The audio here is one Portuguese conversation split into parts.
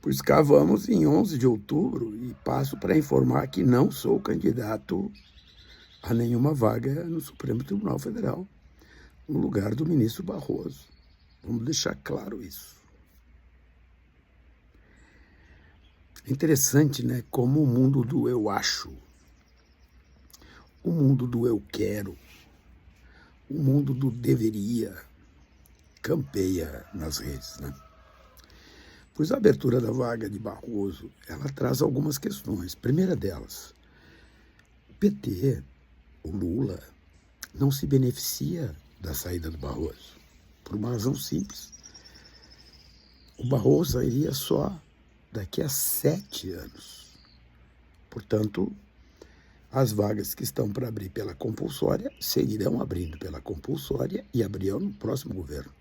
Pois cá vamos em 11 de outubro e passo para informar que não sou candidato a nenhuma vaga no Supremo Tribunal Federal, no lugar do ministro Barroso. Vamos deixar claro isso. É interessante, né, como o mundo do eu acho, o mundo do eu quero, o mundo do deveria campeia nas redes, né? Pois a abertura da vaga de Barroso, ela traz algumas questões. Primeira delas, o PT, o Lula, não se beneficia da saída do Barroso, por uma razão simples. O Barroso sairia só daqui a 7 anos. Portanto, as vagas que estão para abrir pela compulsória seguirão abrindo pela compulsória e abrirão no próximo governo.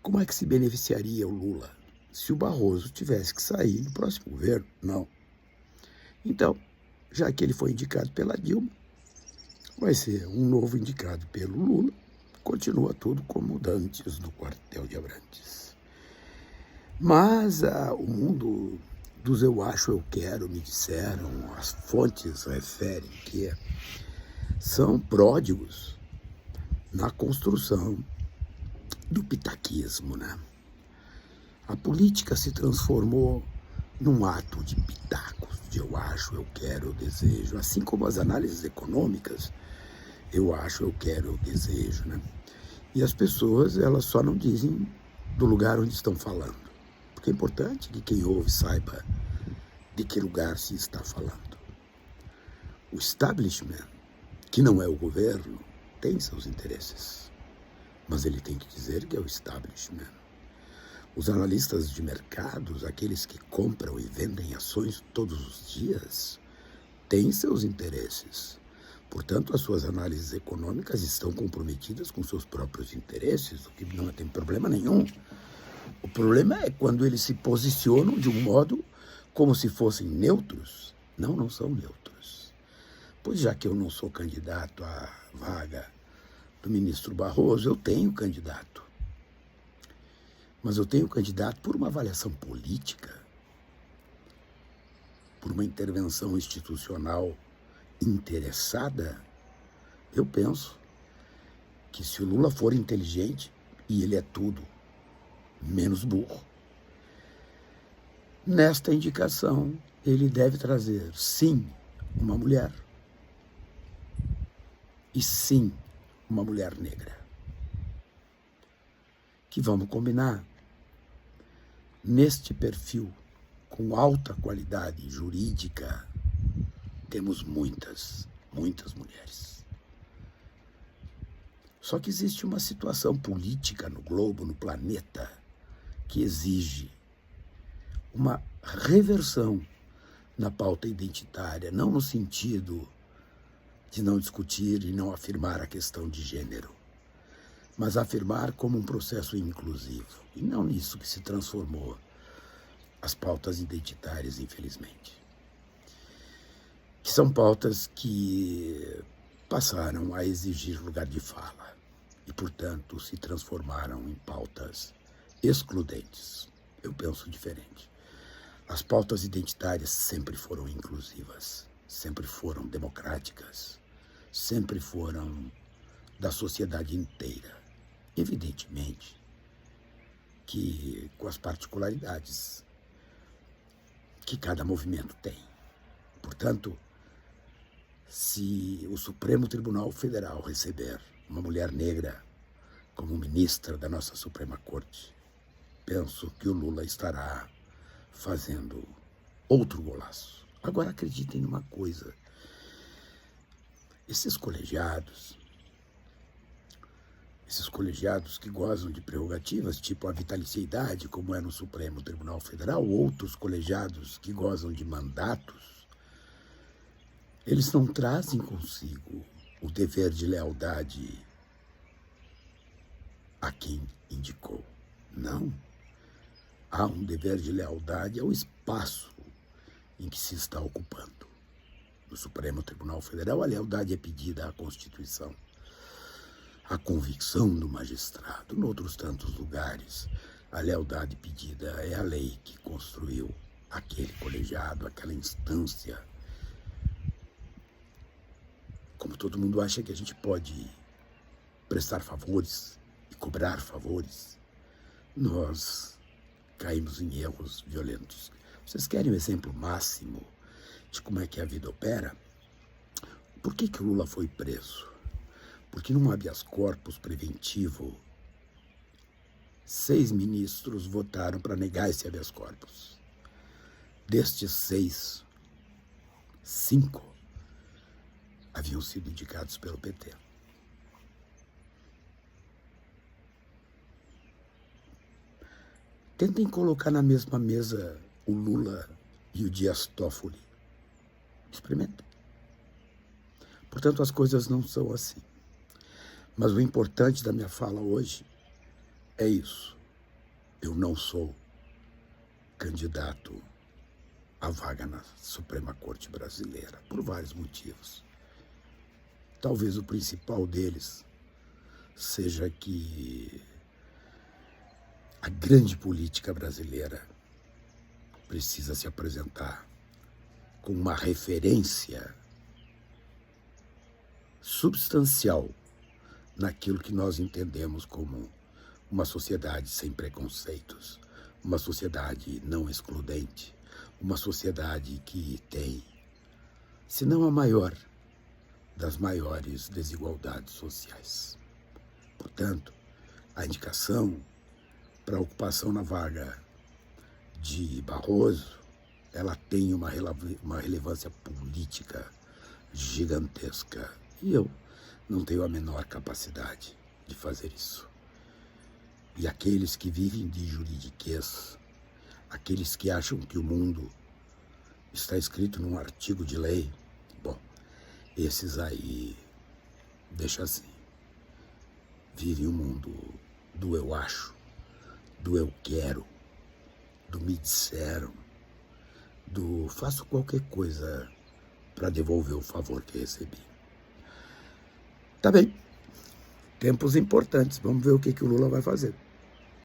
Como é que se beneficiaria o Lula se o Barroso tivesse que sair no próximo governo? Não. Então, já que ele foi indicado pela Dilma, vai ser um novo indicado pelo Lula, continua tudo como antes do quartel de Abrantes. Mas o mundo dos eu acho, eu quero, me disseram, as fontes referem que são pródigos na construção do pitaquismo, né? A política se transformou num ato de pitacos, de eu acho, eu quero, eu desejo, assim como as análises econômicas, eu acho, eu quero, eu desejo, né? E as pessoas, elas só não dizem do lugar onde estão falando, porque é importante que quem ouve saiba de que lugar se está falando. O establishment, que não é o governo, tem seus interesses, mas ele tem que dizer que é o establishment. Os analistas de mercados, aqueles que compram e vendem ações todos os dias, têm seus interesses. Portanto, as suas análises econômicas estão comprometidas com seus próprios interesses, o que não tem problema nenhum. O problema é quando eles se posicionam de um modo como se fossem neutros. Não, não são neutros. Pois já que eu não sou candidato à vaga do ministro Barroso, eu tenho candidato. Mas eu tenho candidato por uma avaliação política, por uma intervenção institucional interessada. Eu penso que se o Lula for inteligente, e ele é tudo menos burro, nesta indicação ele deve trazer, sim, uma mulher, e sim, uma mulher negra. Que vamos combinar, neste perfil, com alta qualidade jurídica, temos muitas mulheres. Só que existe uma situação política no globo, no planeta, que exige uma reversão na pauta identitária, não no sentido de não discutir e não afirmar a questão de gênero, mas afirmar como um processo inclusivo. E não nisso que se transformou as pautas identitárias, infelizmente. Que são pautas que passaram a exigir lugar de fala e, portanto, se transformaram em pautas excludentes. Eu penso diferente. As pautas identitárias sempre foram inclusivas, sempre foram democráticas, sempre foram da sociedade inteira. Evidentemente que com as particularidades que cada movimento tem. Portanto, se o Supremo Tribunal Federal receber uma mulher negra como ministra da nossa Suprema Corte, penso que o Lula estará fazendo outro golaço. Agora acreditem numa coisa, esses colegiados que gozam de prerrogativas, tipo a vitaliciedade, como é no Supremo Tribunal Federal, outros colegiados que gozam de mandatos, eles não trazem consigo o dever de lealdade a quem indicou. Não. Há um dever de lealdade ao espaço em que se está ocupando. No Supremo Tribunal Federal, a lealdade é pedida à Constituição, à convicção do magistrado. Em outros tantos lugares, a lealdade pedida é a lei que construiu aquele colegiado, aquela instância. Como todo mundo acha que a gente pode prestar favores e cobrar favores, nós caímos em erros violentos. Vocês querem um exemplo máximo de como é que a vida opera? Por que o Lula foi preso? Porque num habeas corpus preventivo, 6 ministros votaram para negar esse habeas corpus. Destes 6, 5 haviam sido indicados pelo PT. Tentem colocar na mesma mesa o Lula e o Dias Toffoli. Experimentem. Portanto, as coisas não são assim. Mas o importante da minha fala hoje é isso. Eu não sou candidato à vaga na Suprema Corte Brasileira, por vários motivos. Talvez o principal deles seja que a grande política brasileira precisa se apresentar com uma referência substancial naquilo que nós entendemos como uma sociedade sem preconceitos, uma sociedade não excludente, uma sociedade que tem, se não a maior, das maiores desigualdades sociais. Portanto, a indicação para a ocupação na vaga de Barroso, ela tem uma relevância política gigantesca. E eu não tenho a menor capacidade de fazer isso. E aqueles que vivem de juridiquês, aqueles que acham que o mundo está escrito num artigo de lei, bom, esses aí, deixa assim, vivem o mundo do eu acho, do eu quero, do me disseram, do faço qualquer coisa para devolver o favor que recebi. Tá bem, tempos importantes, vamos ver o que o Lula vai fazer.